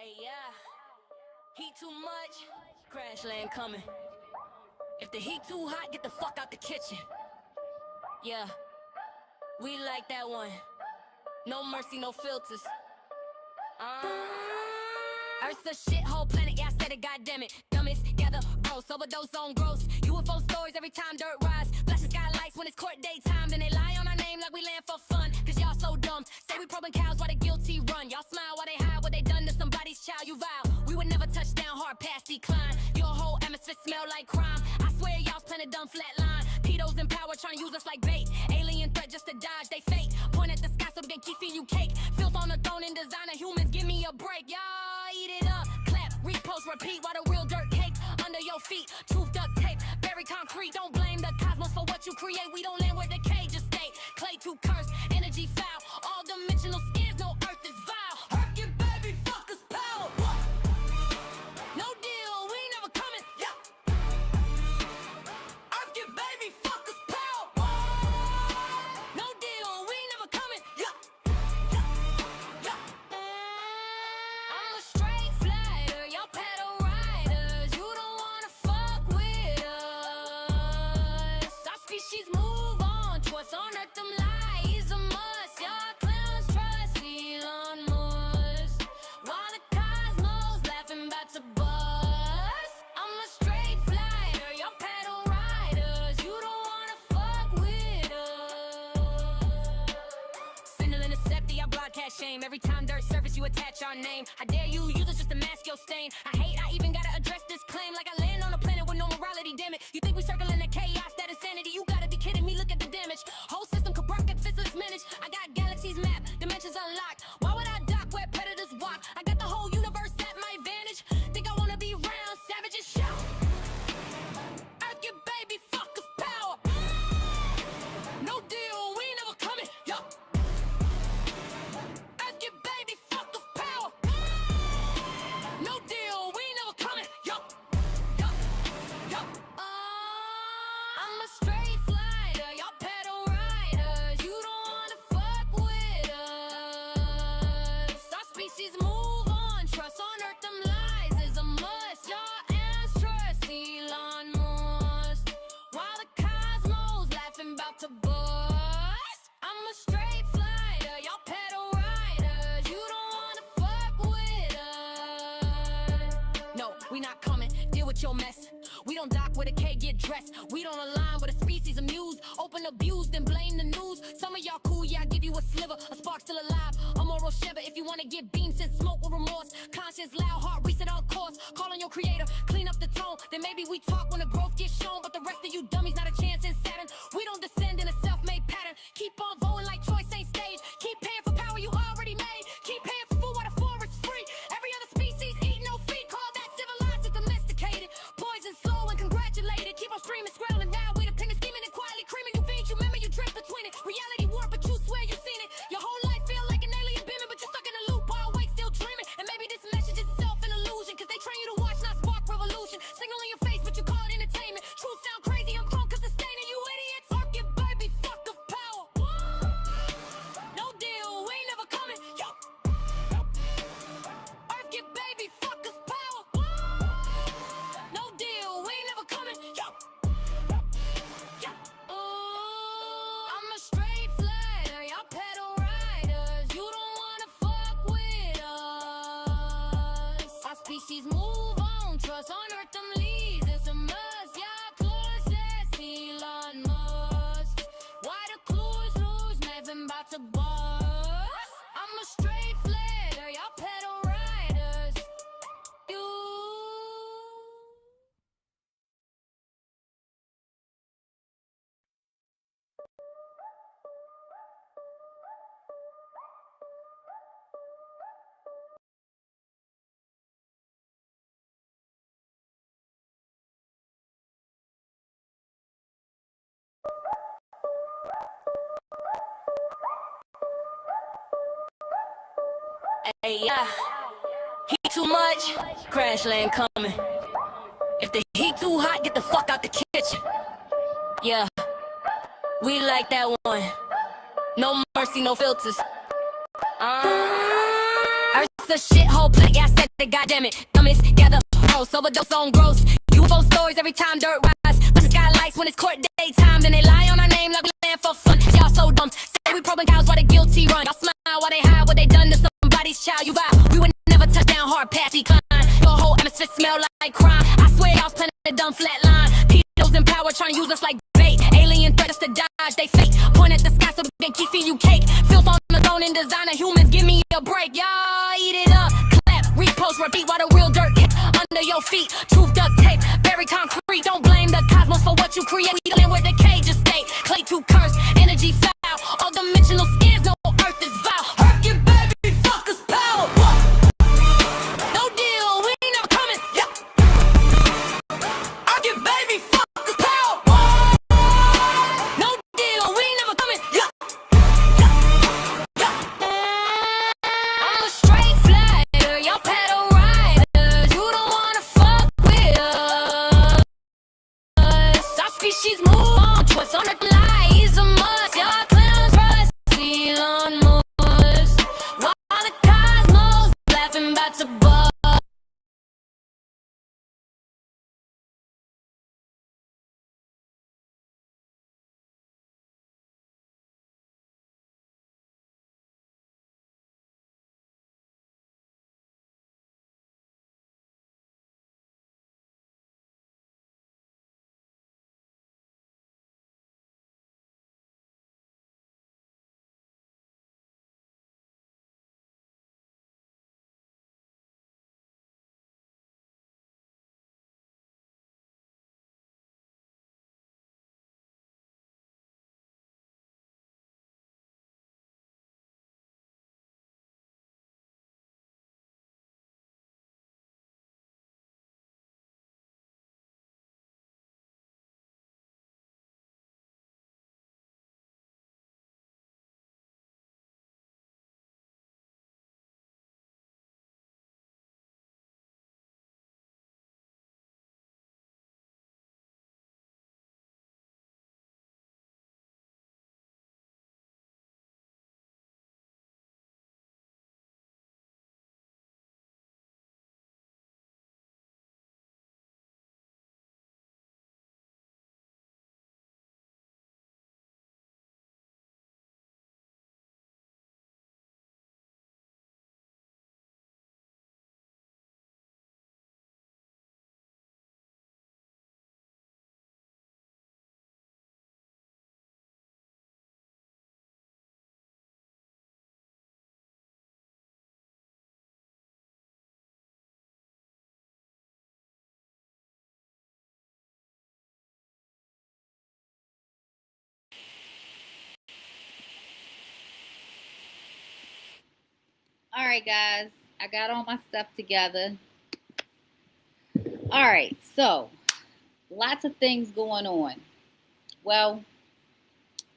Hey, yeah. Heat too much, crash land coming. If the heat too hot, get the fuck out the kitchen. Yeah, we like that one. No mercy, no filters. Earth's a shithole planet, yeah, I said it, goddammit. Dummies gather, gross, overdose on gross. UFO stories every time dirt rise. Flashing skylights when it's court daytime. Then they lie on our name like we land for fun. Cause y'all so dumb. Say we probing cows while the guilty run. Y'all smile while they hide what they done to somebody's child. You vow we would never touch down, hard past decline. Your whole atmosphere smell like crime. I swear y'all's planet done flatline. Pedos in power trying to use us like bait. Alien threat just to dodge they fate. Point at the sky so they can keep feeding you cake. Filth on the throne and designer humans, give me a break. Y'all eat it up, clap, repost, repeat while the real dirt cake under your feet. Truth duct tape, very concrete. Don't blame the cosmos for what you create. We don't land where the cages stay. Clay too cursed, energy foul. All dimensional skins, no earth is vile. Earth give baby fuckers power. No deal, we ain't never coming. Yeah. Earth give baby fuckers power. No deal, we ain't never coming. Yeah. I'm a straight flighter, y'all pedal riders. You don't wanna fuck with us. Our species move on, choice on earth, them lies a must. Y'all clowns trust Elon Musk. While the cosmos laughing about to bust. I'm a straight flighter, y'all pedal riders. You don't wanna fuck with us. Signal intercept, y'all broadcast shame. Every time dirt surface, you attach our name. I dare you use it just to mask your stain. I hate I even gotta address this claim. Like I land on a planet with no morality, damn it. You think we circling the chaos, that insanity? You gotta be kidding me, look at the damage. Whole system could broken physics managed. I got galaxies mapped, dimensions unlocked. Why would I dock where predators walk? I got the whole universe at my advantage. Think I wanna be round, savages shout. Earth your baby fuckers power. No deal, we ain't never coming. Yup. Earth your baby fuckers power. No deal, we ain't never coming. Yup. Yup. Yup. I'm a straight flighter, y'all pedal riders. You don't wanna fuck with us. Our species move on, trust on earth, them lies is a must. Y'all ants trust Elon Musk. While the cosmos laughing about to bust. I'm a straight flighter, y'all pedal riders. You don't wanna fuck with us. No, we not coming, deal with your mess. We don't dock where the K get dressed. We don't align with a species amused. Open abuse, then blame the news. Some of y'all cool, yeah, I give you a sliver. A spark still alive, a moral shiver. If you wanna get beamed, send smoke with remorse. Conscience loud, heart reset on course. Call on your creator, clean up the tone. Then maybe we talk when the growth gets shown. But the rest of you dummies, not a chance in Saturn. We don't descend in a self-made pattern. Keep on voting like choice ain't staged. Keep paying for power you already made. Keep paying for food while the forest's free. Every other species eat no feed. Call that civilized and domesticated. Poison slow and congratulated. Keep on streaming, scrolling down with opinions, scheming and quietly creaming. You feed, you remember, you drift between it. Reality warp, but you swear you seen it. Your whole life feel like an alien beaming, but you're stuck in a loop, while awake, still dreaming. And maybe this message is itself an illusion, cause they train you to watch, not spark revolution. Signal in your face, but you call it entertainment. Truth sound crazy, I'm drunk cause sustaining you idiots. Work your baby, fuck of power. No deal, we ain't never coming. Yo. Earth your baby, fuck us power. No deal, we ain't never coming. Yo. Yeah. I'm a straight flighter, y'all pedal riders. You don't wanna fuck with us. Our species move on, trust on earth, them leaves. It's a must, y'all clues, that's Elon Musk. Why the clues lose, nothing about to bust. I'm a straight flighter, y'all pedal riders. You. Hey, yeah. Heat too much, crash land coming. If the heat too hot, get the fuck out the kitchen. Yeah, we like that one. No mercy, no filters. Earth's a shithole play. Yeah, I said it, goddammit. Dummies gather gross, overdose on gross. UFO stories every time dirt rise. But the skylights when it's court daytime. Then they lie on our name like we land for fun. Y'all so dumb. Say we probing cows while the guilty run. Y'all smile while they hide what they done to somebody's child. You vow we would never touch down, hard pass decline. Your whole atmosphere smell like crime. I swear y'all's planning a dumb flat line. Pedos in power trying to use us like bait. Alien threat us to dodge, they fake. Point at the sky so they keep feeding you cake. Filth on the throne and designer humans, give me a break. Y'all eat it up. Clap, repost, repeat while the real dirt hit under your feet. Truth duct tape, very concrete. Don't blame the cosmos for what you create. We dealing with the cages state. Clay too cursed, energy foul. All dimensional skins, no earth is vile. Hurt your baby, fuck us power. No deal, we ain't never coming. Yeah. Hurt your baby, fuck us power. No deal, we ain't never coming. Yeah. I'm a straight flighter, y'all pedal riders. You don't wanna fuck with us. Our species move on, choice on the lie is a must. Y'all clowns rusty on Mars. While the cosmos laughing about to bust. All right, guys, I got all my stuff together. All right, so lots of things going on. Well,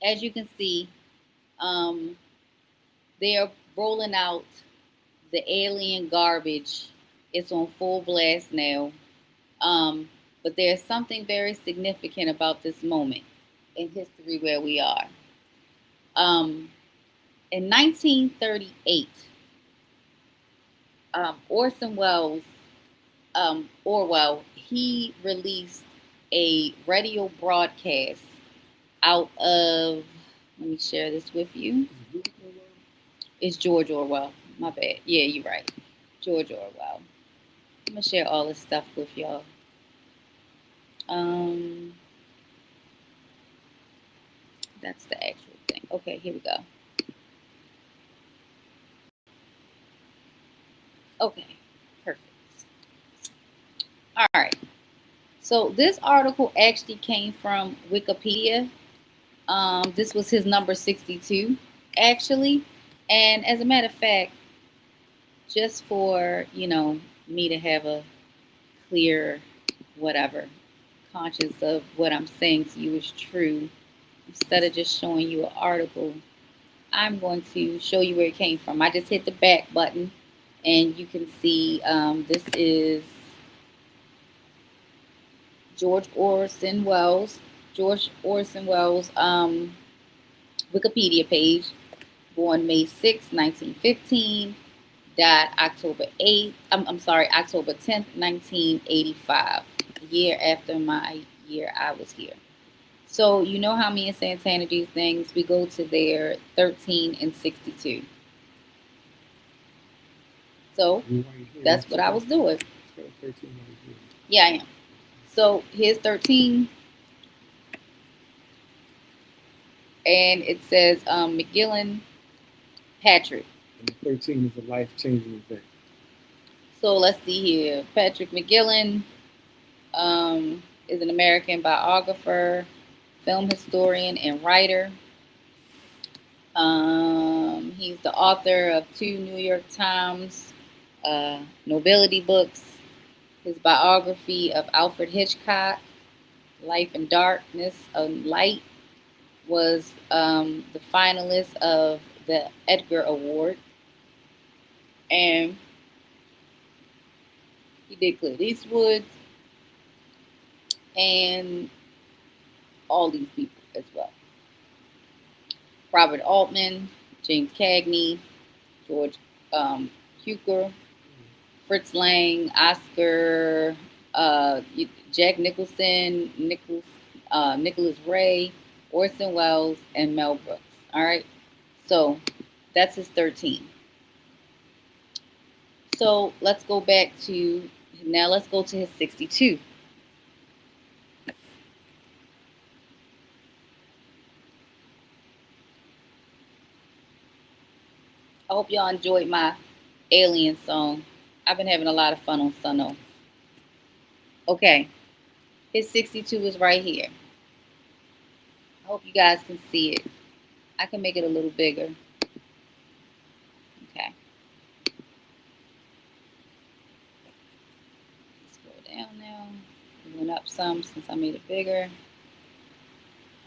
as you can see, they're rolling out the alien garbage. It's on full blast now. But there's something very significant about this moment in history where we are. In 1938, Orwell, he released a radio broadcast out of, let me share this with you. It's George Orwell. My bad. Yeah, you're right. George Orwell. I'm going to share all this stuff with y'all. That's the actual thing. Okay, here we go. Okay, perfect. All right. So this article actually came from Wikipedia. This was his number 62, actually. And as a matter of fact, just for, me to have a clear, whatever, conscious of what I'm saying to you is true, instead of just showing you an article, I'm going to show you where it came from. I just hit the back button, and you can see this is George Orson Welles' Wikipedia page, born May 6, 1915, died October 8th. I'm sorry, October 10th, 1985, a year after my year I was here. So you know how me and Santana do things. We go to their 13 and 62. So that's what I was doing. Yeah, I am. So here's 13, and it says McGillen Patrick. And 13 is a life-changing event. So let's see here. Patrick McGillen is an American biographer, film historian, and writer. He's the author of 2 New York Times nobility books. His biography of Alfred Hitchcock, Life in Darkness of Light, was the finalist of the Edgar Award. And he did Clint Eastwood and all these people as well. Robert Altman, James Cagney, George Cukor, Fritz Lang, Oscar, Jack Nicholson, Nicholas Ray, Orson Welles, and Mel Brooks. All right, so that's his 13. So let's go back to now. Let's go to his 62. I hope y'all enjoyed my Alien song. I've been having a lot of fun on Suno. Okay, his 62 is right here. I hope you guys can see it. I can make it a little bigger. Okay. Scroll down now. It went up some since I made it bigger.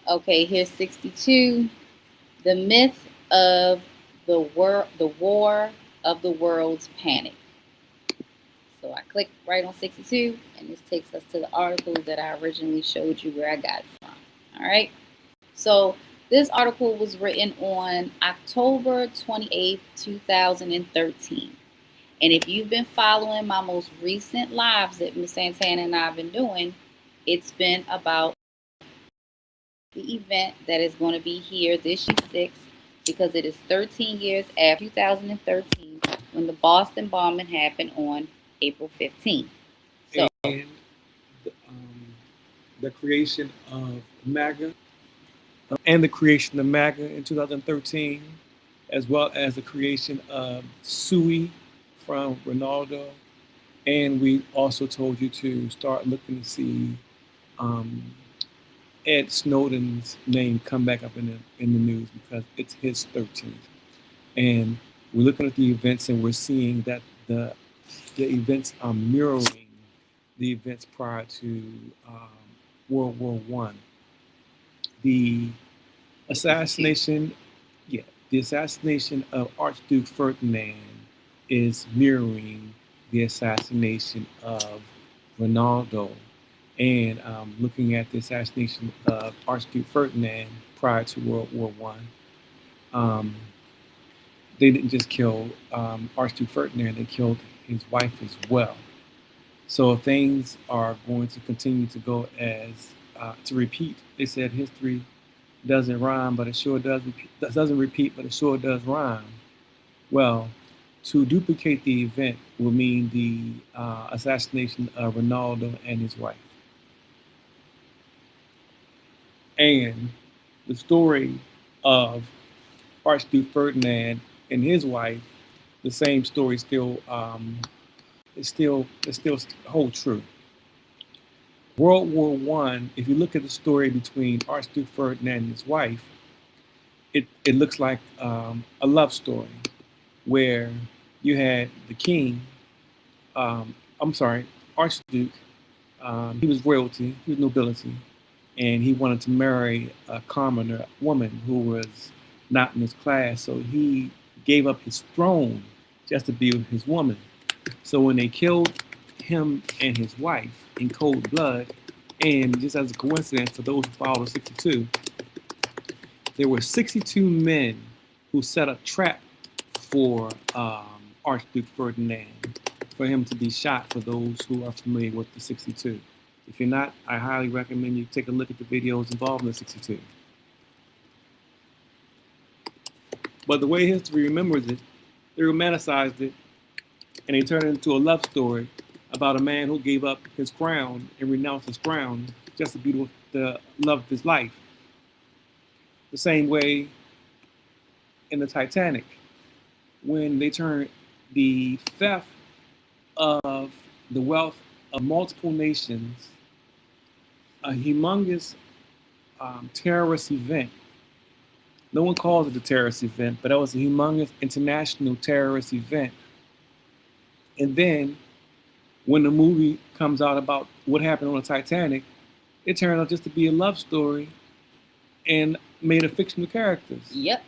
Okay, here's 62. The myth of the war of the world's panic. So I click right on 62, and this takes us to the article that I originally showed you where I got it from. All right. So this article was written on October 28th, 2013. And if you've been following my most recent lives that Ms. Santana and I have been doing, it's been about the event that is going to be here this year 6, because it is 13 years after 2013 when the Boston bombing happened on April 15th. So, and the creation of MAGA, and the creation of MAGA in 2013, as well as the creation of SUI from Ronaldo. And we also told you to start looking to see Ed Snowden's name come back up in the news, because it's his 13th. And we're looking at the events, and we're seeing that the events are mirroring the events prior to World War One. The assassination, the assassination of Archduke Ferdinand is mirroring the assassination of Ronaldo. And looking at the assassination of Archduke Ferdinand prior to World War One, they didn't just kill Archduke Ferdinand; they killed his wife as well. So things are going to continue to go as to repeat. They said history doesn't rhyme, but it sure does. Doesn't repeat, but it sure does rhyme. Well, to duplicate the event will mean the assassination of Ronaldo and his wife. And the story of Archduke Ferdinand and his wife, the same story still holds true. World War One, if you look at the story between Archduke Ferdinand and his wife, it looks like a love story where you had the king, Archduke, he was royalty, he was nobility, and he wanted to marry a commoner woman who was not in his class, so he gave up his throne just to be with his woman. So when they killed him and his wife in cold blood, and just as a coincidence for those who followed 62, there were 62 men who set a trap for Archduke Ferdinand for him to be shot, for those who are familiar with the 62. If you're not, I highly recommend you take a look at the videos involved in the 62. But the way history remembers it, they romanticized it, and they turned it into a love story about a man who gave up his crown and renounced his crown just to be with the love of his life. The same way in the Titanic, when they turned the theft of the wealth of multiple nations, a humongous terrorist event. No one calls it a terrorist event, but that was a humongous international terrorist event. And then when the movie comes out about what happened on the Titanic, it turned out just to be a love story and made of fictional characters. Yep.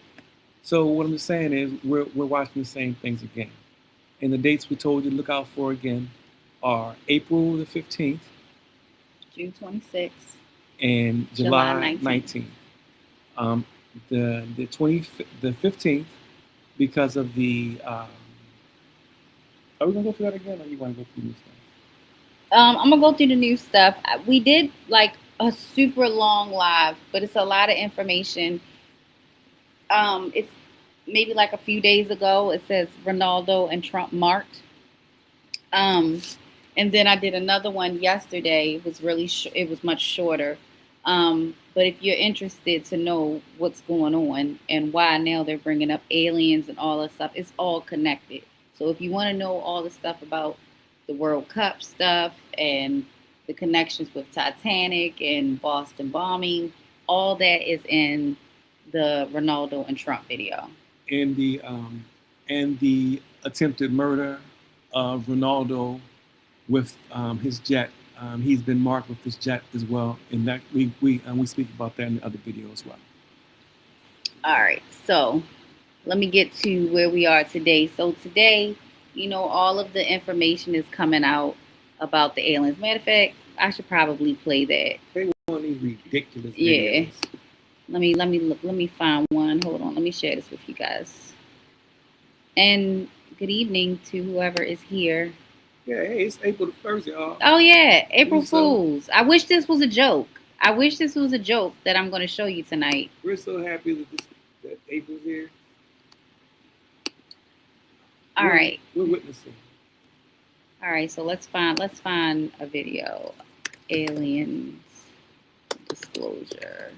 So what I'm just saying is we're watching the same things again. And the dates we told you to look out for again are April the 15th, June 26th, and July 19th. The 15th, because of the are we gonna go through that again, or you want to go through new stuff? I'm gonna go through the new stuff. We did like a super long live, but it's a lot of information. It's maybe like a few days ago. It says Ronaldo and Trump marked. And then I did another one yesterday. It was really it was much shorter. But if you're interested to know what's going on and why now they're bringing up aliens and all that stuff, it's all connected. So if you want to know all the stuff about the World Cup stuff and the connections with Titanic and Boston bombing, all that is in the Ronaldo and Trump video. And the attempted murder of Ronaldo with his jet. He's been marked with his jet as well, and that we speak about that in the other video as well. All right, so let me get to where we are today. So today, all of the information is coming out about the aliens. Matter of fact, I should probably play that. They want these ridiculous videos. Yeah. Let me find one. Hold on, let me share this with you guys. And good evening to whoever is here. Yeah, hey, it's April the 1st, y'all. Oh yeah, April Fools. I wish this was a joke. I wish this was a joke that I'm going to show you tonight. We're so happy that April's here. All right. We're witnessing. All right, so let's find a video. Aliens disclosure.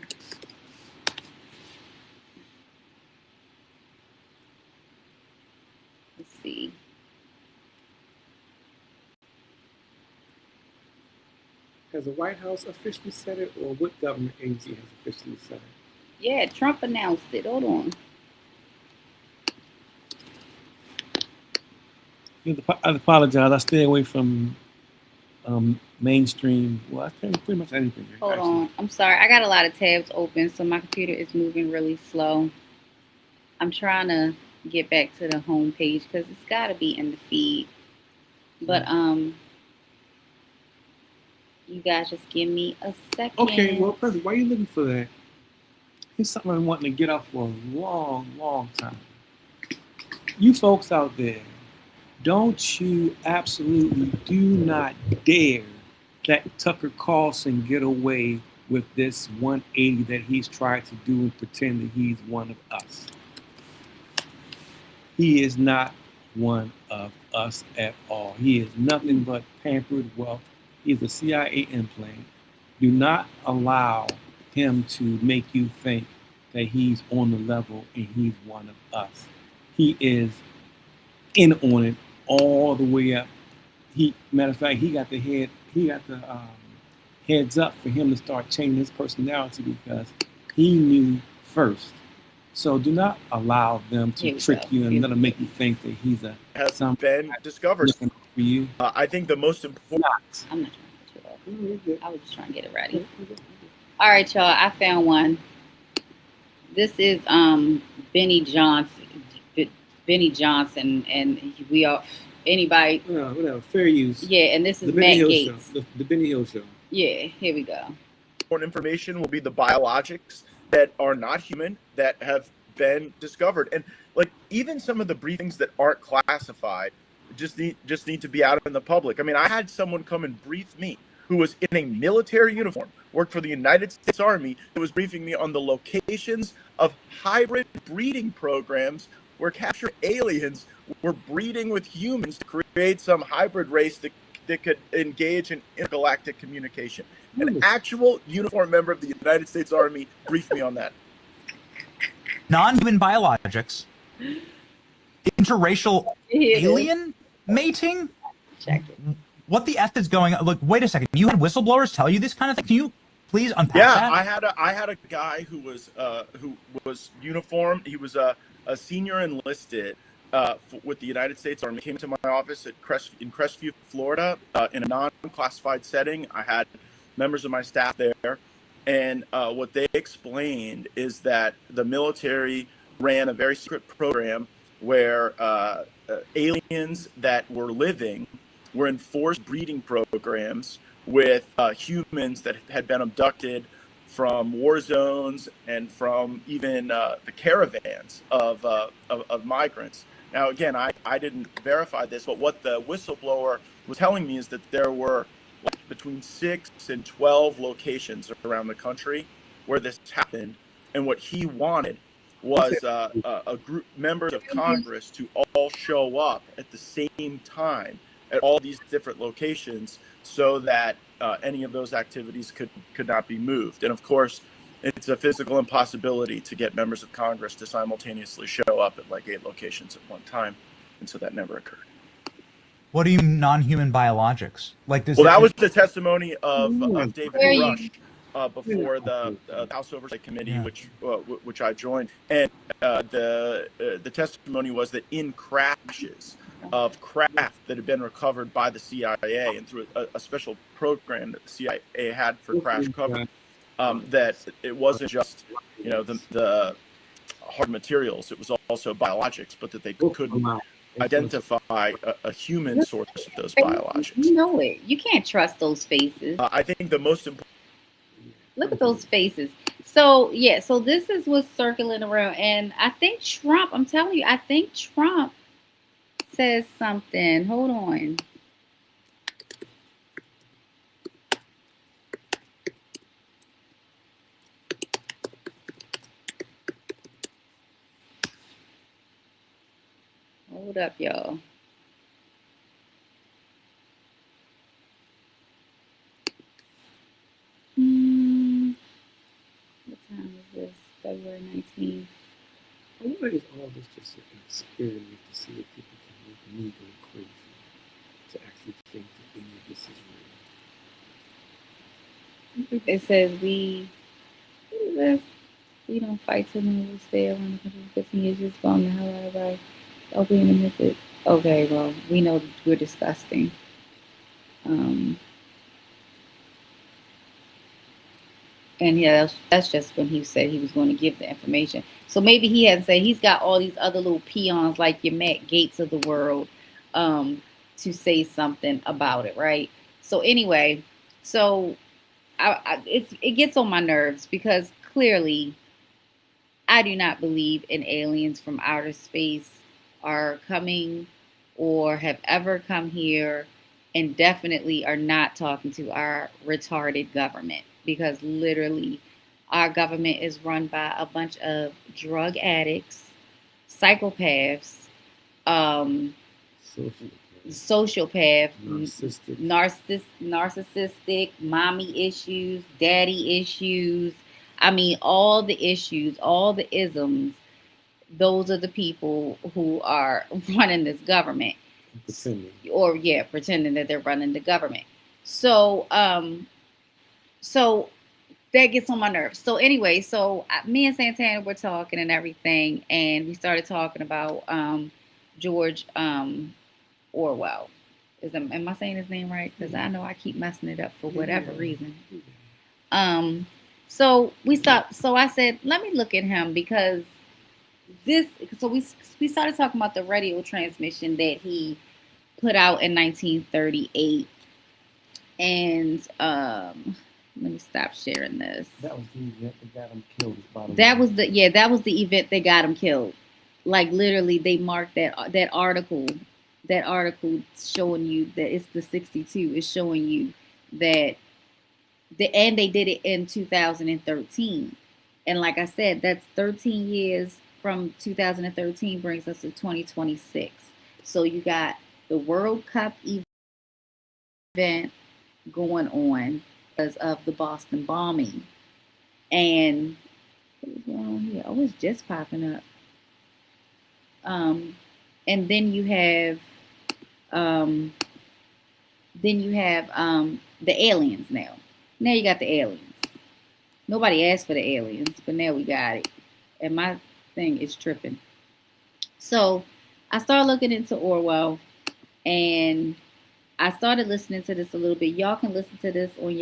Let's see. Has the White House officially said it, or what government agency has officially said it? Yeah, Trump announced it. Hold on. I apologize. I stay away from mainstream. Well, I think pretty much anything. Hold on. I'm sorry. I got a lot of tabs open, so my computer is moving really slow. I'm trying to get back to the home page because it's got to be in the feed. But you guys just give me a second. Okay, well, perfect. Why are you looking for that? Here's something I'm wanting to get off for a long, long time. You folks out there, don't you absolutely do not dare let Tucker Carlson get away with this 180 that he's tried to do and pretend that he's one of us. He is not one of us at all. He is nothing but pampered wealth. He is a CIA implant. Do not allow him to make you think that he's on the level and he's one of us. He is in on it all the way up. Matter of fact, he got the heads up for him to start changing his personality because he knew first. So do not allow them to trick you and let them make you think that he's has been discovered. For you. I think the most important. I'm not trying to put you up. I was just trying to get it ready. All right, y'all. I found one. This is Benny Johnson. Benny Johnson, and we are anybody. Whatever. Fair use. Yeah, and this is the Benny Matt Hill Gates. Show. The Benny Hill Show. Yeah, here we go. Important information will be the biologics that are not human that have been discovered, and like even some of the briefings that aren't classified just need to be out in the public. I mean, I had someone come and brief me who was in a military uniform, worked for the United States Army, who was briefing me on the locations of hybrid breeding programs where captured aliens were breeding with humans to create some hybrid race that could engage in intergalactic communication. An actual uniformed member of the United States Army briefed me on that. Non-human biologics, interracial alien mating. Check it. What the F is going on? Look, wait a second. You had whistleblowers tell you this kind of thing? Can you please unpack that? I had a guy who was uniformed. He was a senior enlisted with the United States Army. Came to my office in Crestview, Florida, in a non-classified setting. I had members of my staff there, and what they explained is that the military ran a very secret program where aliens that were living were in forced breeding programs with humans that had been abducted from war zones and from even the caravans of migrants. Now, again, I didn't verify this, but what the whistleblower was telling me is that there were between 6 and 12 locations around the country where this happened, and what he wanted was a group members of Congress to all show up at the same time at all these different locations so that any of those activities could not be moved. And of course, it's a physical impossibility to get members of Congress to simultaneously show up at like 8 locations at one time. And so that never occurred. What do you mean non-human biologics? Like this? Well, that was the testimony of David Where you- Rush before the House Oversight Committee, which I joined. And the testimony was that in crashes of craft that had been recovered by the CIA and through a special program that the CIA had for crash cover, that it wasn't just the hard materials, it was also biologics, but that they couldn't identify a human source of those biologics. You know it. You can't trust those faces. I think the most important. Look at those faces. So yeah, so this is what's circling around, and I think Trump. I'm telling you, I think Trump says something. Hold on. Hold up, y'all. What time is this? February 19th. I wonder if all this just an experiment to see if people can make me go crazy to actually think that any of this is real. It says we don't fight till we stay around the country for 15 years. Just bomb the hell out of everybody. Open the method. Okay, well, we know we're disgusting. And yeah, that's just when he said he was going to give the information. So maybe he hadn't said he's got all these other little peons like your Matt Gates of the world to say something about it, right? So anyway, so it gets on my nerves because clearly I do not believe in aliens from outer space are coming or have ever come here, and definitely are not talking to our retarded government, because literally our government is run by a bunch of drug addicts, psychopaths, sociopath, narcissistic, mommy issues, daddy issues. I mean, all the issues, all the isms. Those are the people who are running this government, pretending that they're running the government. So, so that gets on my nerves. So anyway, me and Santana were talking and everything, and we started talking about George Orwell. Am I saying his name right? Because I know I keep messing it up for whatever reason. So I said, let me look at him, because we started talking about the radio transmission that he put out in 1938, and let me stop sharing this. That was the event that got him killed. That was the event that got him killed. Like literally, they marked that article. That article showing you that it's the 62 is showing you that and they did it in 2013. And like I said, that's 13 years from 2013 brings us to 2026. So you got the World Cup event going on because of the Boston bombing. And what was going on here? Oh, it's just popping up. And then you have the aliens now. Now you got the aliens. Nobody asked for the aliens, but now we got it. And my thing is tripping. So I started looking into Orwell, and I started listening to this a little bit. Y'all can listen to this on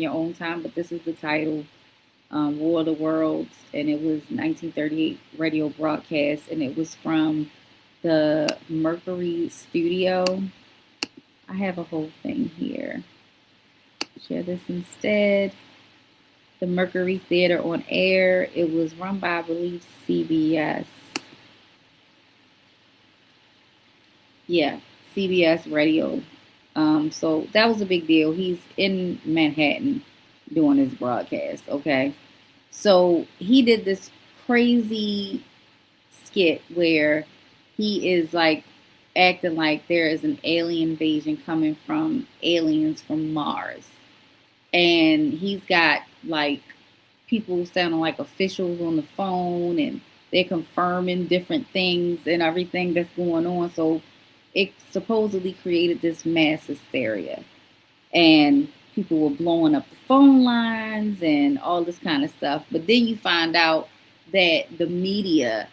your own time, but this is the title, War of the Worlds, and it was 1938 radio broadcast, and it was from the Mercury Studio. I have a whole thing here. Share this instead. The Mercury Theater on air. It was run by, I believe, CBS. Yeah, CBS Radio. So that was a big deal. He's in Manhattan doing his broadcast. Okay. So he did this crazy skit where he is like acting like there is an alien invasion coming from aliens from Mars. And he's got like people sounding like officials on the phone, and they're confirming different things and everything that's going on. So it supposedly created this mass hysteria, and people were blowing up the phone lines and all this kind of stuff. But then you find out that the media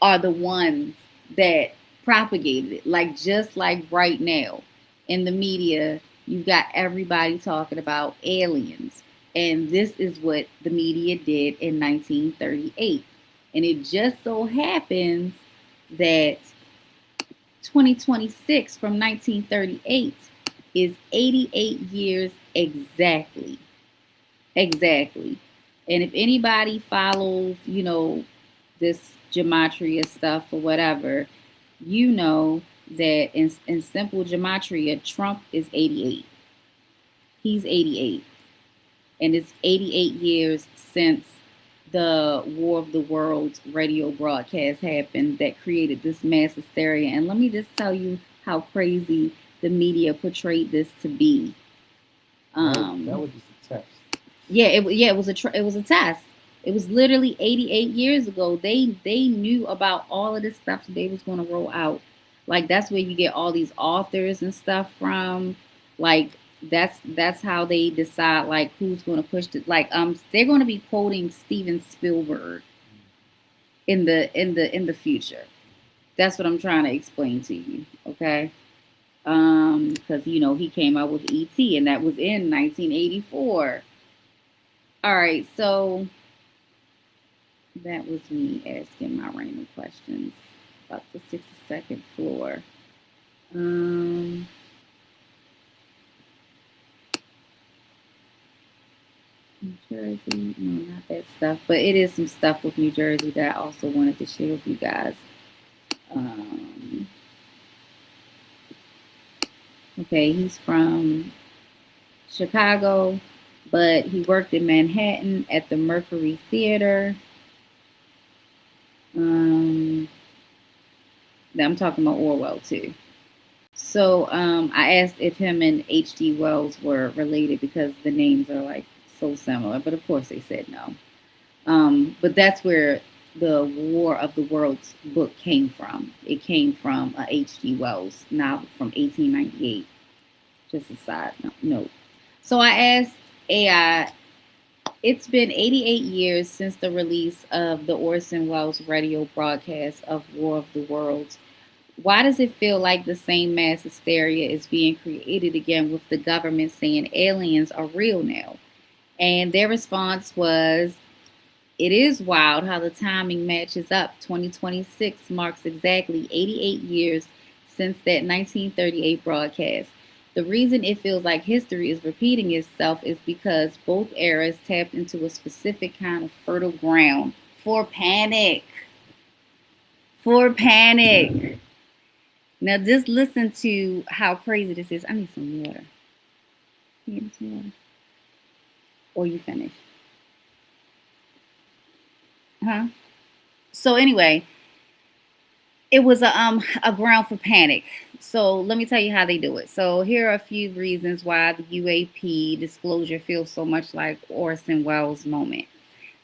are the ones that propagated it. Like just like right now in the media, you've got everybody talking about aliens. And this is what the media did in 1938. And it just so happens that 2026 from 1938 is 88 years exactly. Exactly. And if anybody follows, this gematria stuff or whatever, you know that in simple gematria, Trump is 88. He's 88. And it's 88 years since the War of the Worlds radio broadcast happened that created this mass hysteria. And let me just tell you how crazy the media portrayed this to be. That was just a test. Yeah, it was a test. It was literally 88 years ago. They knew about all of this stuff that they was going to roll out. Like that's where you get all these authors and stuff from. Like that's how they decide like who's going to push it. Like they're going to be quoting Steven Spielberg in the future. That's what I'm trying to explain to you. Okay. Because he came out with E.T. and that was in 1984. All right, so that was me asking my random questions about the 62nd floor. New Jersey, no, not that stuff, but it is some stuff with New Jersey that I also wanted to share with you guys. Okay, he's from Chicago, but he worked in Manhattan at the Mercury Theater. I'm talking about Orwell too. So I asked if him and H.G. Wells were related because the names are like so similar, but of course they said no. But that's where the War of the Worlds book came from. It came from H.G. Wells novel from 1898. Just a side note. So I asked AI, it's been 88 years since the release of the Orson Welles radio broadcast of War of the Worlds. Why does it feel like the same mass hysteria is being created again with the government saying aliens are real now? And their response was, it is wild how the timing matches up. 2026 marks exactly 88 years since that 1938 broadcast. The reason it feels like history is repeating itself is because both eras tapped into a specific kind of fertile ground for panic. For panic. Now just listen to how crazy this is. I need some water. Can you get me some water? Or you finish? Huh? So anyway, it was a ground for panic. So let me tell you how they do it. So here are a few reasons why the UAP disclosure feels so much like Orson Welles' moment.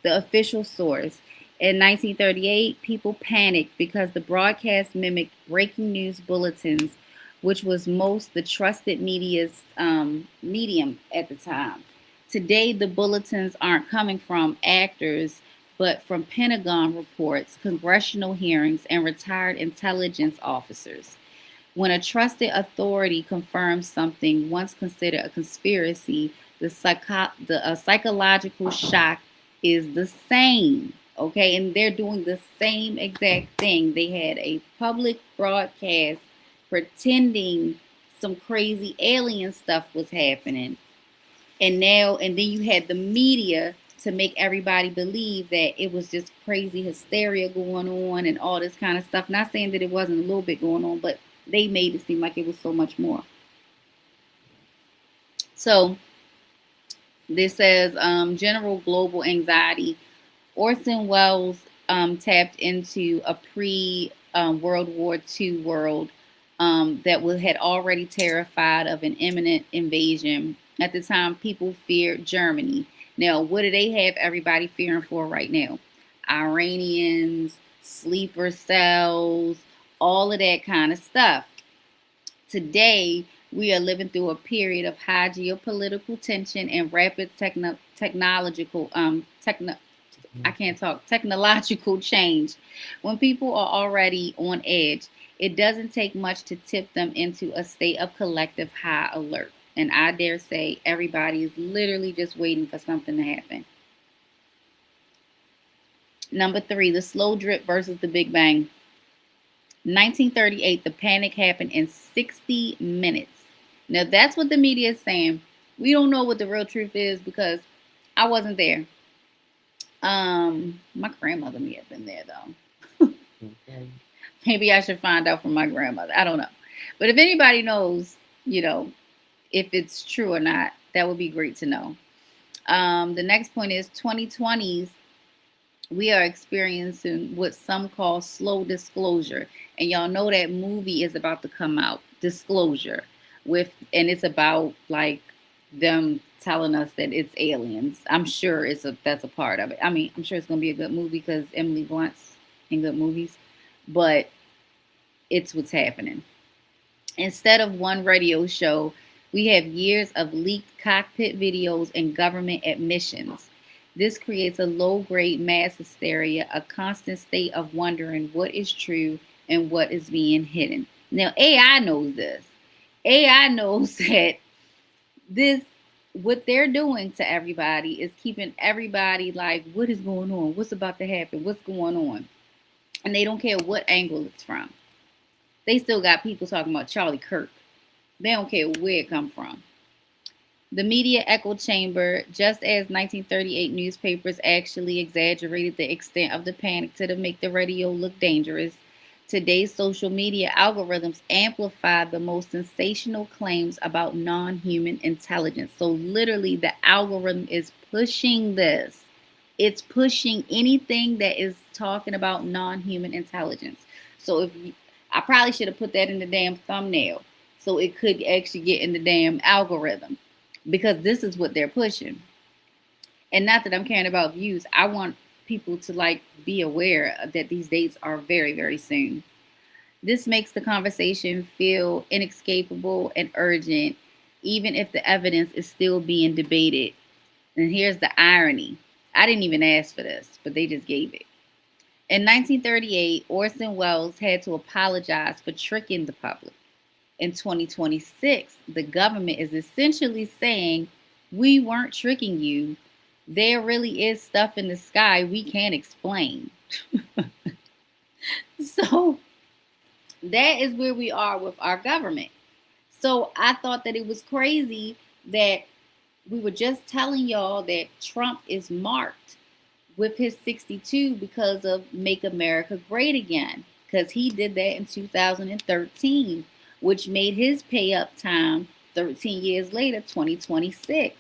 The official source. In 1938, people panicked because the broadcast mimicked breaking news bulletins, which was most the trusted media's medium at the time. Today, the bulletins aren't coming from actors, but from Pentagon reports, congressional hearings, and retired intelligence officers. When a trusted authority confirms something once considered a conspiracy, the psychological shock is the same. Okay, and they're doing the same exact thing. They had a public broadcast pretending some crazy alien stuff was happening. And then you had the media to make everybody believe that it was just crazy hysteria going on and all this kind of stuff. Not saying that it wasn't a little bit going on, but they made it seem like it was so much more. So this says general global anxiety. Orson Welles tapped into a pre-World War II world that had already terrified of an imminent invasion. At the time, people feared Germany. Now, what do they have everybody fearing for right now? Iranians, sleeper cells, all of that kind of stuff. Today, we are living through a period of high geopolitical tension and rapid technological change. When people are already on edge, it doesn't take much to tip them into a state of collective high alert. And I dare say everybody is literally just waiting for something to happen. Number 3, the slow drip versus the Big Bang. 1938, the panic happened in 60 minutes. Now, that's what the media is saying. We don't know what the real truth is because I wasn't there. My grandmother may have been there, though. Okay. Maybe I should find out from my grandmother. I don't know. But if anybody knows, if it's true or not, that would be great to know. The next point is 2020s. We are experiencing what some call slow disclosure. And y'all know that movie is about to come out, Disclosure, and it's about like them telling us that it's aliens. I'm sure that's a part of it. I mean, I'm sure it's gonna be a good movie because Emily Blunt's in good movies, but it's what's happening. Instead of one radio show, we have years of leaked cockpit videos and government admissions. This creates a low-grade mass hysteria, a constant state of wondering what is true and what is being hidden. Now, AI knows this. AI knows that what they're doing to everybody is keeping everybody like, what is going on? What's about to happen? What's going on? And they don't care what angle it's from. They still got people talking about Charlie Kirk. They don't care where it come from. The media echo chamber, just as 1938 newspapers actually exaggerated the extent of the panic to make the radio look dangerous, today's social media algorithms amplify the most sensational claims about non-human intelligence. So literally the algorithm is pushing this. It's pushing anything that is talking about non-human intelligence. So I probably should have put that in the damn thumbnail so it could actually get in the damn algorithm, because this is what they're pushing. And not that I'm caring about views. I want people to be aware that these dates are very, very soon. This makes the conversation feel inescapable and urgent, even if the evidence is still being debated. And here's the irony. I didn't even ask for this, but they just gave it. In 1938, Orson Welles had to apologize for tricking the public. In 2026, the government is essentially saying, we weren't tricking you. There really is stuff in the sky we can't explain. So that is where we are with our government. So I thought that it was crazy that we were just telling y'all that Trump is marked with his 62 because of Make America Great Again. because he did that in 2013, which made his pay up time 13 years later, 2026.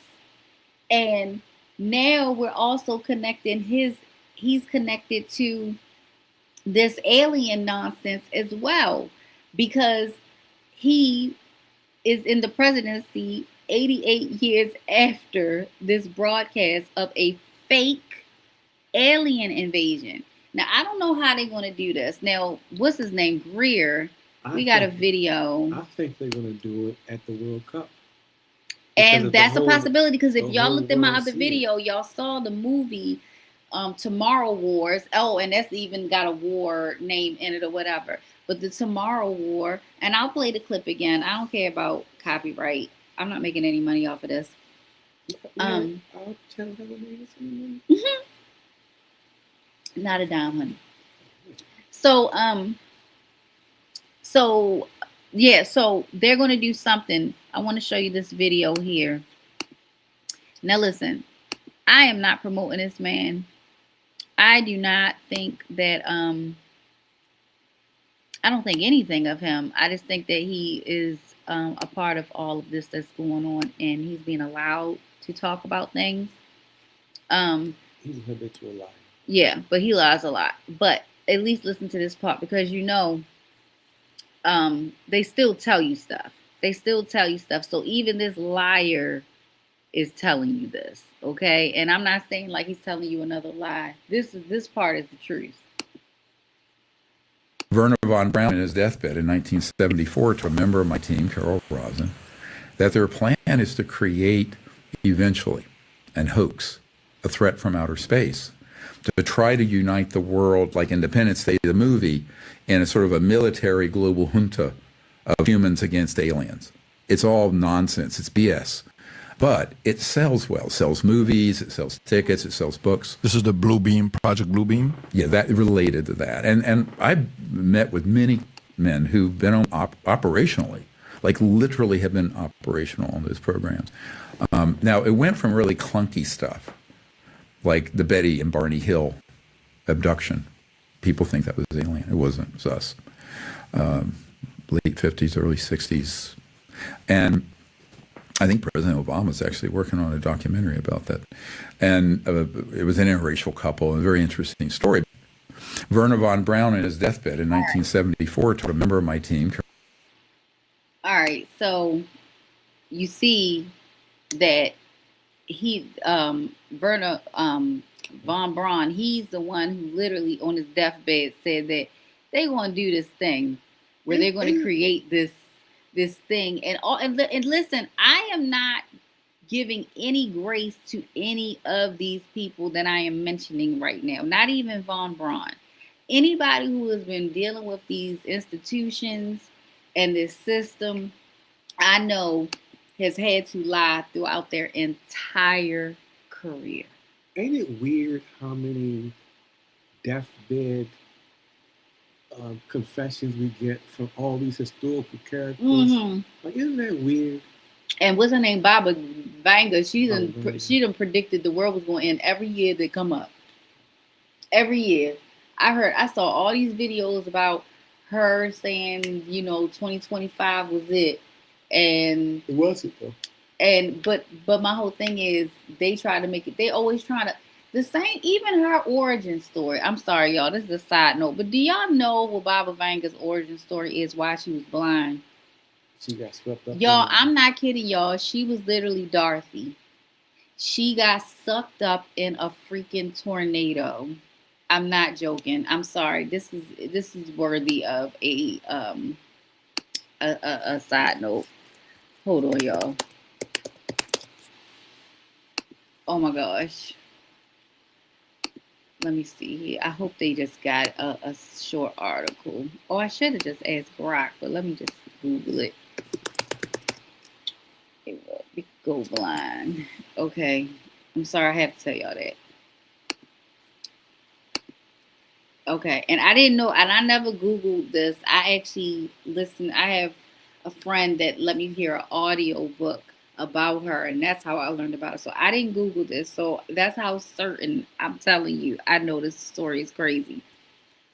And now we're also connecting he's connected to this alien nonsense as well, because he is in the presidency 88 years after this broadcast of a fake alien invasion. Now, I don't know how they're going to do this. Now, what's his name? Greer. We got a video. I think they're going to do it at the World Cup. And that's a possibility, because if y'all looked at my other see video, y'all saw the movie Tomorrow Wars. Oh, and that's even got a war name in it or whatever. But the Tomorrow War, and I'll play the clip again. I don't care about copyright. I'm not making any money off of this. Our channel haven't made us any money. Not a dime, honey. So yeah, so they're going to do something. I want to show you this video here. Now listen, I am not promoting this man. I do not think that I don't think anything of him. I just think that he is a part of all of this that's going on, and he's being allowed to talk about things. He's a habitual liar. Yeah, but he lies a lot. But at least listen to this part, because they still tell you stuff. They still tell you stuff. So even this liar is telling you this, okay? And I'm not saying like he's telling you another lie. This part is the truth. Werner von Braun in his deathbed in 1974 to a member of my team, Carol Rosen, that their plan is to create eventually and hoax a threat from outer space to try to unite the world, like Independence Day, the movie, in a sort of a military global junta of humans against aliens. It's all nonsense. It's BS. But it sells well. It sells movies, it sells tickets, it sells books. This is the Blue Beam, Project Blue Beam? Yeah, that related to that. And I've met with many men who've been on operationally, like literally have been operational on those programs. Now, it went from really clunky stuff, like the Betty and Barney Hill abduction. People think that was alien. It wasn't. It was us. Late 50s, early 60s. And I think President Obama was actually working on a documentary about that. And it was an interracial couple, a very interesting story. Werner von Braun in his deathbed in 1974 told a member of my team. All right, so you see that Werner von Braun, he's the one who literally on his deathbed said that they're going to do this thing where they're going to create this thing. And listen, I am not giving any grace to any of these people that I am mentioning right now, not even von Braun. Anybody who has been dealing with these institutions and this system, I know has had to lie throughout their entire career. Ain't it weird how many deathbed confessions we get from all these historical characters? Mm-hmm. Like, isn't that weird? And what's her name? Baba Vanga. She done predicted the world was going to end every year they come up. Every year. I saw all these videos about her saying, 2025 was it. And it wasn't though. And but my whole thing is they try to make it, they always trying to the same, even her origin story. I'm sorry, y'all, this is a side note, but do y'all know what Baba Vanga's origin story is, why she was blind? She got swept up. Y'all, I'm not kidding y'all. She was literally Dorothy. She got sucked up in a freaking tornado. I'm not joking. I'm sorry. This is worthy of a side note. Hold on, y'all. Oh my gosh. Let me see here. I hope they just got a short article. Oh, I should have just asked Brock, but let me just Google it. It will be go blind. Okay. I'm sorry I have to tell y'all that. Okay. And I didn't know, and I never Googled this. I actually listened. I have a friend that let me hear an audio book about her, and that's how I learned about it. So I didn't Google this. So that's how certain I'm telling you. I know this story is crazy.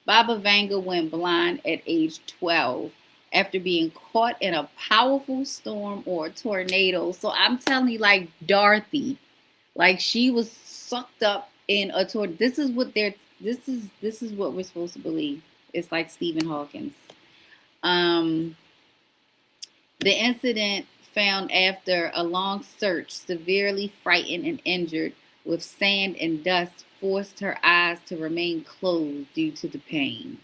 Baba Vanga went blind at age 12 after being caught in a powerful storm or tornado. So I'm telling you, like Dorothy, like she was sucked up in a tornado. This is what we're supposed to believe. It's like Stephen Hawkins. Um, the incident found after a long search, severely frightened and injured, with sand and dust, forced her eyes to remain closed due to the pain.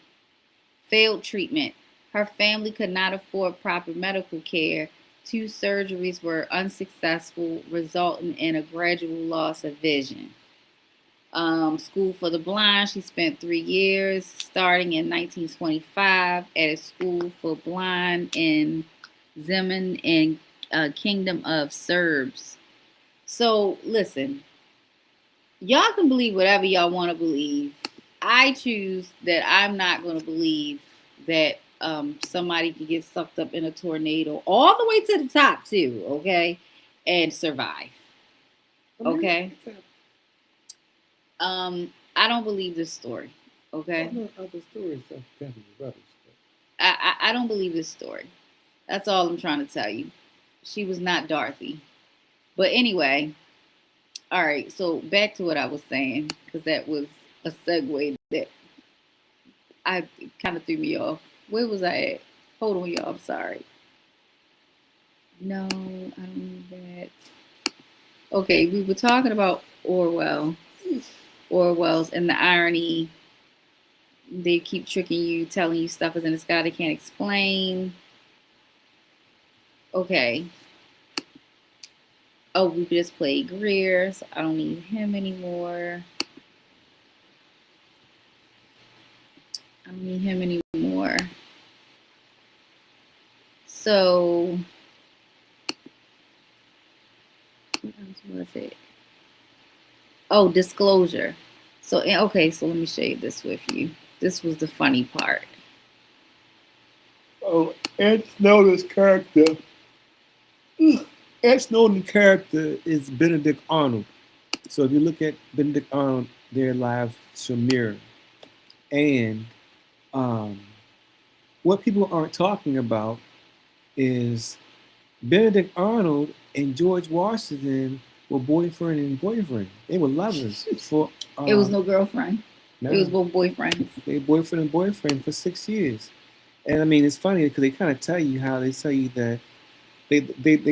Failed treatment. Her family could not afford proper medical care. 2 surgeries were unsuccessful, resulting in a gradual loss of vision. School for the blind. She spent 3 years, starting in 1925 at a school for blind in Zemun in Kingdom of Serbs. So listen, y'all can believe whatever y'all want to believe. I choose that I'm not going to believe that somebody can get sucked up in a tornado all the way to the top too, okay, and survive. Okay. I don't believe this story. Okay. Other stories that gotta be rubbish. I don't believe this story. That's all I'm trying to tell you. She was not Dorothy. But anyway, all right. So back to what I was saying, because that was a segue that I kind of threw me off. Where was I at? Hold on, y'all. I'm sorry. No, I don't need that. Okay, we were talking about Orwell's and the irony. They keep tricking you, telling you stuff is in the sky they can't explain. Okay. Oh, we just played Greer, so I don't need him anymore. I don't need him anymore. So, what else was it? Oh, disclosure. So, okay, so let me share this with you. This was the funny part. Oh, Ed Snowden's character. Ed Snowden's character is Benedict Arnold. So if you look at Benedict Arnold, their lives should mirror. And what people aren't talking about is Benedict Arnold and George Washington were boyfriend and boyfriend. They were lovers for. It was no girlfriend. No, It was both boyfriends. they boyfriend and boyfriend for 6 years. And I mean, it's funny because they kind of tell you how they tell you that they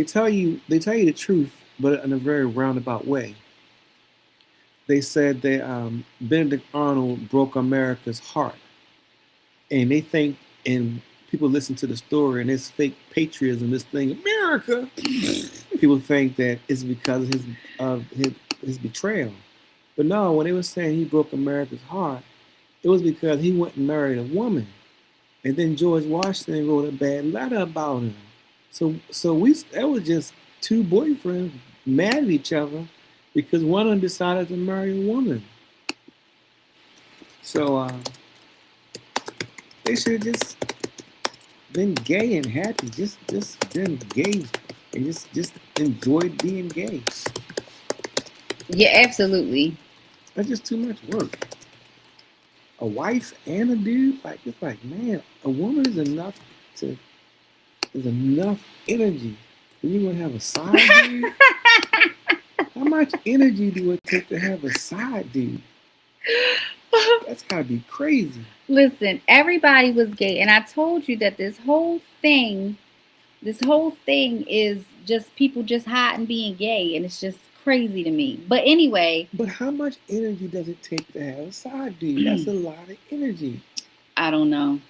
tell you the truth, but in a very roundabout way. They said that Benedict Arnold broke America's heart, and they think, and people listen to the story, and it's fake patriotism. This thing, America. People think that it's because of his betrayal, but no. When they were saying he broke America's heart, it was because he went and married a woman, and then George Washington wrote a bad letter about him. So that was just 2 boyfriends mad at each other because one of them decided to marry a woman. So they should have just been gay and happy. Just been gay and just enjoyed being gay. Yeah, absolutely. That's just too much work. A wife and a dude, like it's like, man, a woman is enough energy. Then you gonna have a side dude? How much energy do it take to have a side dude? That's gotta be crazy. Listen, everybody was gay, and I told you that this whole thing is just people just hiding being gay, and it's just crazy to me. But anyway, But how much energy does it take to have a side dude? That's a lot of energy. I don't know.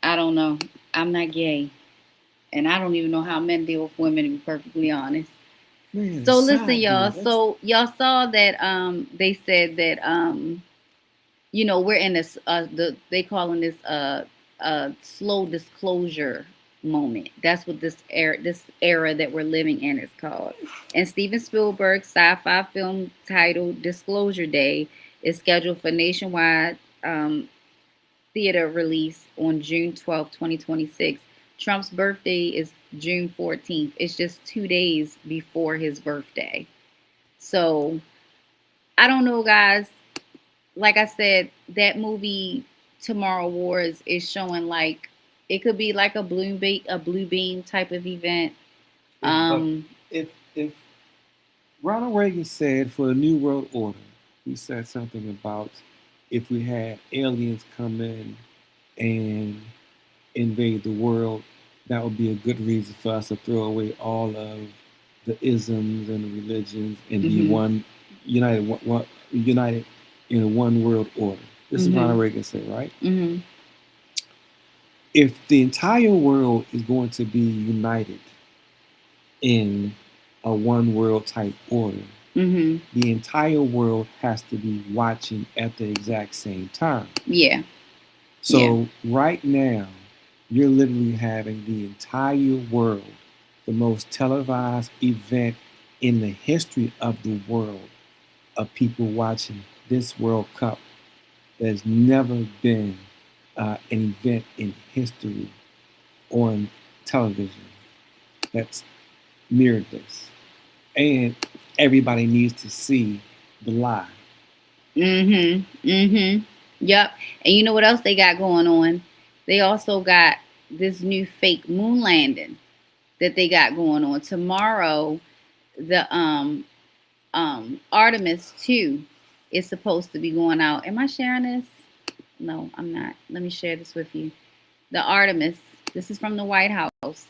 I'm not gay, and I don't even know how men deal with women, to be perfectly honest. Man, So a listen, side y'all. dude, So y'all saw that they said that we're in this they calling this slow disclosure moment. That's what this era that we're living in is called. And Steven Spielberg's sci-fi film titled Disclosure Day is scheduled for nationwide theater release on June 12th, 2026. Trump's birthday is June 14th. It's just 2 days before his birthday. So I don't know, guys. Like I said, that movie Tomorrow Wars is showing like it could be like a blue beam type of event. If Ronald Reagan said for the New World Order, he said something about if we had aliens come in and invade the world, that would be a good reason for us to throw away all of the isms and the religions and be one united in a one world order. This is Ronald Reagan said, right? If the entire world is going to be united in a one world type order, the entire world has to be watching at the exact same time. Yeah. So right now, you're literally having the entire world, the most televised event in the history of the world, of people watching this World Cup. There's never been an event in history on television that's mirrored this. And everybody needs to see the lie. Yep. And you know what else they got going on? They also got this new fake moon landing that they got going on. Tomorrow, the Artemis 2 is supposed to be going out. Am I sharing this? No, I'm not. Let me share this with you. The Artemis, this is from the White House.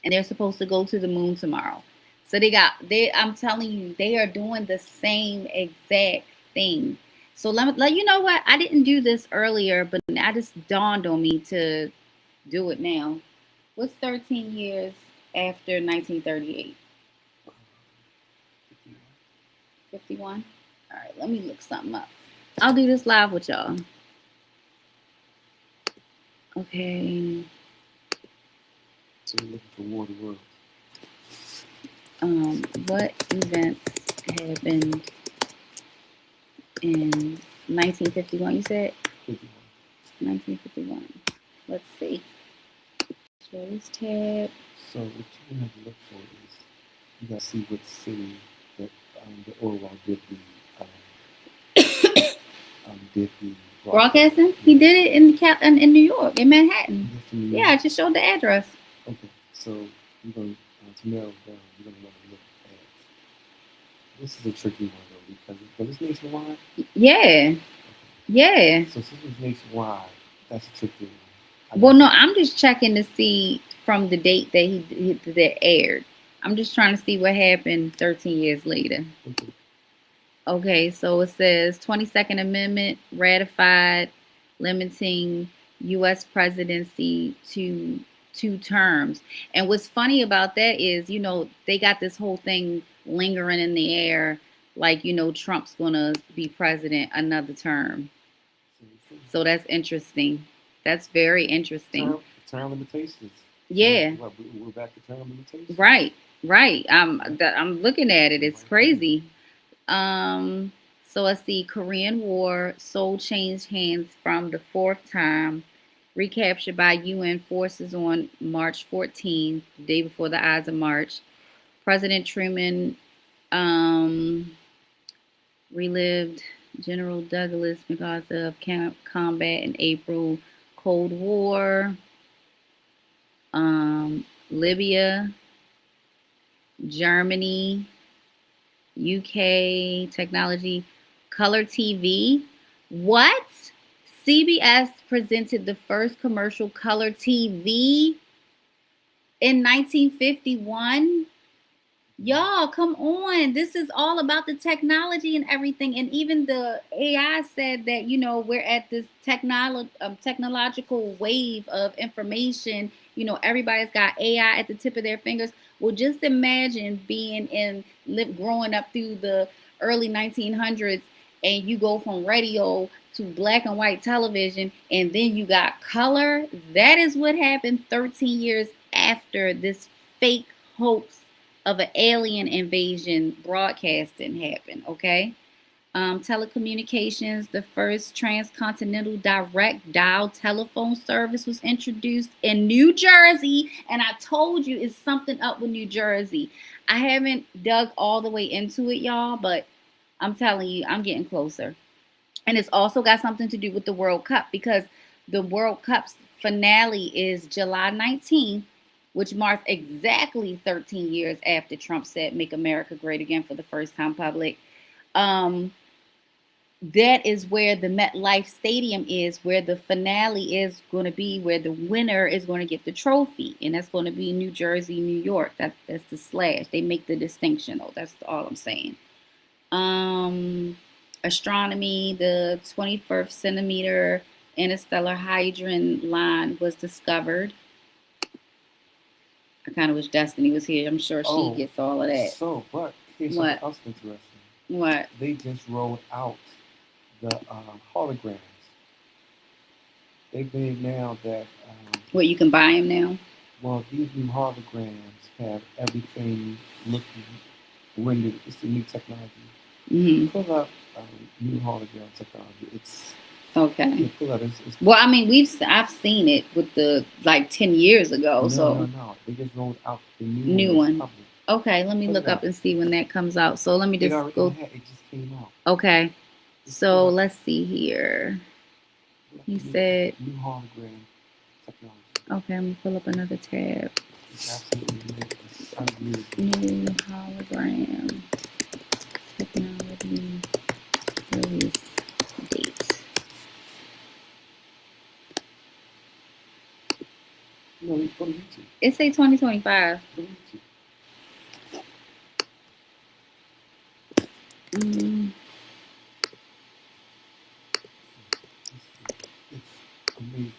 And they're supposed to go to the moon tomorrow. So I'm telling you, they are doing the same exact thing. So let you know what? I didn't do this earlier, but I just dawned on me to do it now. What's 13 years after 1938? 51? All right, let me look something up. I'll do this live with y'all. Okay. So we're looking for War of the Worlds. What events happened in 1951? You said 1951. Let's see. Show this tab. So what you have to look for is you got to see what city that the Orwell did the broadcasting. He did it in New York, in Manhattan. Yeah, I just showed the address. Okay, so you're going to narrow down. You're going to want to look at. This is a tricky one though because it's nationwide. Yeah, yeah. So since it's nationwide, that's a tricky one. Well, no, I'm just checking to see from the date that that aired. I'm just trying to see what happened 13 years later. Okay, so it says 22nd Amendment ratified, limiting U.S. presidency to 2 terms. And what's funny about that is, you know, they got this whole thing lingering in the air, like, you know, Trump's gonna be president another term. So that's interesting. That's very interesting. Term limitations. Yeah. We're back to term limitations. Right. I'm looking at it. It's crazy. So let's see. Korean War, Seoul changed hands from the 4th time, recaptured by UN forces on March 14th, the day before the Ides of March. President Truman relived General Douglas MacArthur of combat in April. Cold War, Libya, Germany, UK, technology, color TV. What? CBS presented the first commercial color TV in 1951. Y'all, come on. This is all about the technology and everything. And even the AI said that, you know, we're at this technological wave of information. You know, everybody's got AI at the tip of their fingers. Well, just imagine growing up through the early 1900s and you go from radio to black and white television and then you got color. That is what happened 13 years after this fake hoax of an alien invasion broadcasting happened, okay? Telecommunications, the first transcontinental direct dial telephone service was introduced in New Jersey. And I told you it's something up with New Jersey. I haven't dug all the way into it, y'all, but I'm telling you, I'm getting closer. And it's also got something to do with the World Cup because the World Cup's finale is July 19th, which marks exactly 13 years after Trump said, "Make America Great Again" for the first time public. That is where the MetLife Stadium is, where the finale is going to be, where the winner is going to get the trophy. And that's going to be New Jersey, New York. That's the slash. They make the distinction, though. That's all I'm saying. Astronomy, the 21st centimeter interstellar hadron line was discovered. I kind of wish Destiny was here. I'm sure she gets all of that. So, but here's What? something else interesting. What? They just rolled out the holograms. They've made now that What, you can buy them now? well, these new holograms have everything looking rendered. It's the new technology. Mm-hmm. Pull up new hologram technology. It's Okay. pull up. It's Well, I mean, I've seen it with the like 10 years ago. no, So no. They just rolled out the new one. one. That's public. Okay, let me Put look it up up. and see when that comes out. So let me It just already go. had, it just came out. Okay. Just So pull up let's see here. He new said, new hologram technology. okay, I'm gonna pull up another tab. It's absolutely it's unbelievable. New hologram technology release date. No, you go to YouTube. It say 2025. Go to YouTube. Mm, It's amazing.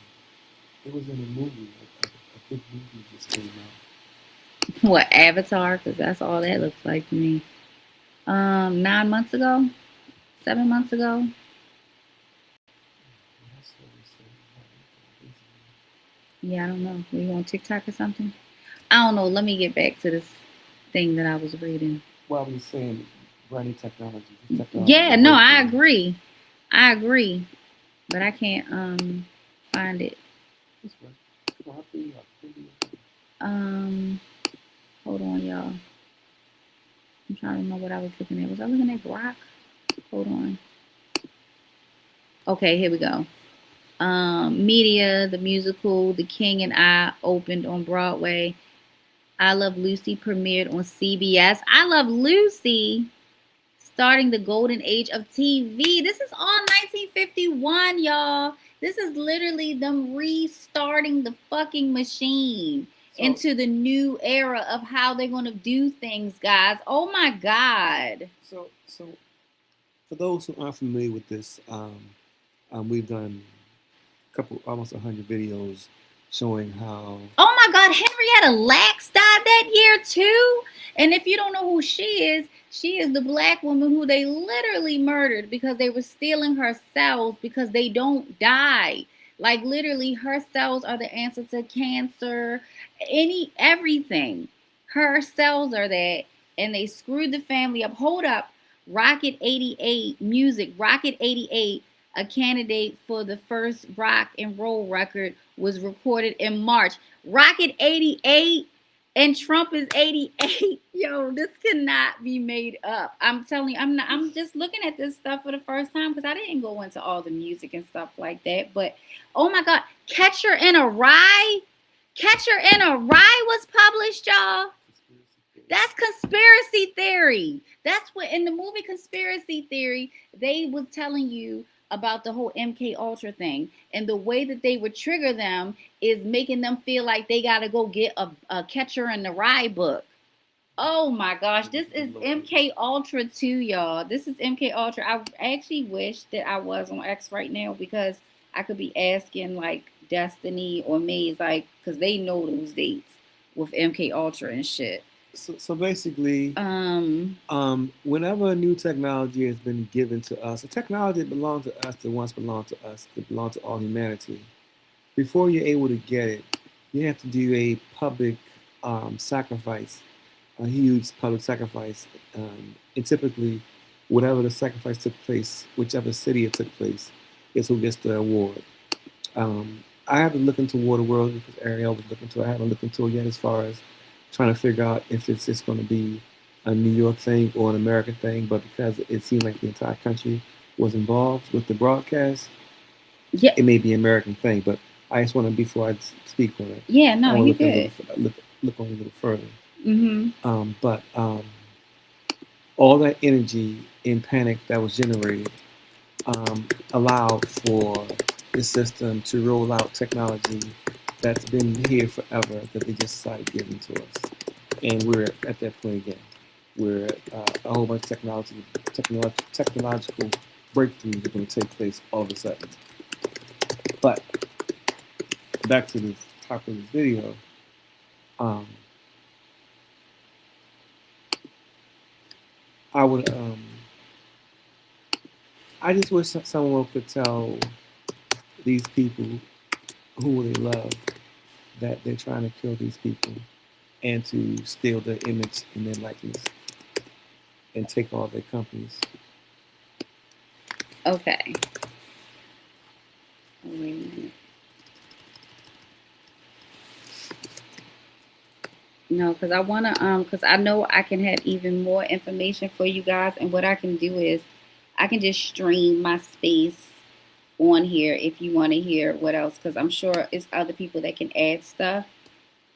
It was in a movie. A big movie just came out. what, Avatar? Because that's all that looks like to me. 9 months ago, 7 months ago. That's what we said. Yeah, I don't know. Were you on TikTok or something? I don't know. Let me get back to this thing that I was reading. Well, I was saying brand new technology. This technology Yeah, is no, I breakthrough. agree. I agree. But I can't find it. This way. Come on, I'll bring you up. Bring you up. Hold on, y'all. I'm trying to remember what I was looking at. Was I looking at Grok? Hold on. Okay, here we go. Media, the musical, The King and I opened on Broadway. I Love Lucy premiered on CBS. I Love Lucy starting the golden age of TV. This is all 1951, y'all. This is literally them restarting the fucking machine into the new era of how they're going to do things, guys. Oh my God. So for those who aren't familiar with this, we've done almost 100 videos showing how. Oh my God, Henrietta Lacks died that year too. And if you don't know who she is the black woman who they literally murdered because they were stealing her cells because they don't die. Like literally her cells are the answer to cancer, everything. Her cells are that, and they screwed the family up. Hold up. Rocket 88 music, Rocket 88, a candidate for the first rock and roll record, was recorded in March. Rocket 88 and Trump is 88. Yo, this cannot be made up. I'm telling you, I'm just looking at this stuff for the first time because I didn't go into all the music and stuff like that. But oh my God, Catcher in a Rye. Catcher in a Rye was published, y'all. That's conspiracy theory. That's what in the movie Conspiracy Theory, they was telling you about the whole MK Ultra thing, and the way that they would trigger them is making them feel like they gotta go get a Catcher in the Rye book. Oh my gosh, this is MK Ultra 2, y'all. This is MK Ultra. I actually wish that I was on X right now because I could be asking like Destiny or Maze, like, because they know those dates with MK Ultra and shit. So basically, whenever a new technology has been given to us, a technology that belonged to us, that once belonged to us, that belonged to all humanity, before you're able to get it, you have to do a public sacrifice, a huge public sacrifice. And typically, whatever the sacrifice took place, whichever city it took place, is who gets the award. I have to look into Waterworld because Ariel was looking into it. I haven't looked into it yet as far as trying to figure out if it's just going to be a New York thing or an American thing, but because it seemed like the entire country was involved with the broadcast, Yeah. it may be an American thing, but I just want to, before I speak on it, Yeah, I no, want you to good. look on it a little further. Mm-hmm. But all that energy and panic that was generated allowed for the system to roll out technology that's been here forever that they just decided giving to us. And we're at that point again, where a whole bunch of technological breakthroughs are going to take place all of a sudden. But back to the top of this video, I would, I just wish someone could tell these people who they love that they're trying to kill these people and to steal their image and their likeness and take all their companies. Okay. Wait a minute. No, because I wanna because I know I can have even more information for you guys, and what I can do is I can just stream my space on here if you want to hear what else, because I'm sure it's other people that can add stuff.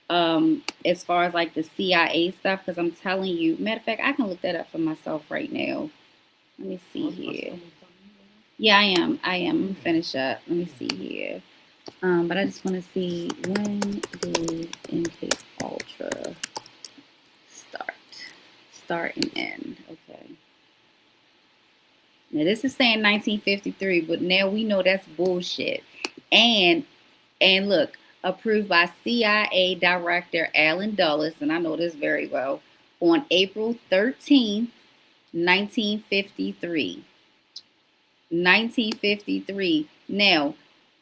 As far as like the CIA stuff, because I'm telling you, matter of fact, I can look that up for myself right now. Let me see here. Yeah, I am. I'm finish up. Let me see here. But I just want to see, when did MK Ultra start and end? Okay. Now this is saying 1953, but now we know that's bullshit. And look, approved by CIA Director Alan Dulles, and I know this very well, on April 13th, 1953. 1953. Now,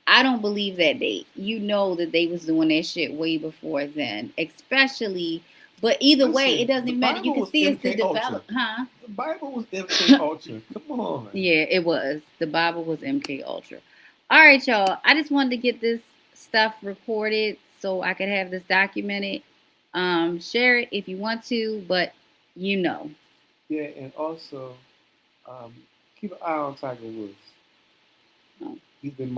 I don't believe that date. You know that they was doing that shit way before then, especially. But either way, it doesn't even matter. You can see it's the develop, huh? The Bible was MK Ultra. Come on, man. Yeah, it was. The Bible was MK Ultra. All right, y'all. I just wanted to get this stuff recorded so I could have this documented. Share it if you want to, but you know. Yeah, and also keep an eye on Tiger Woods. Oh. He's been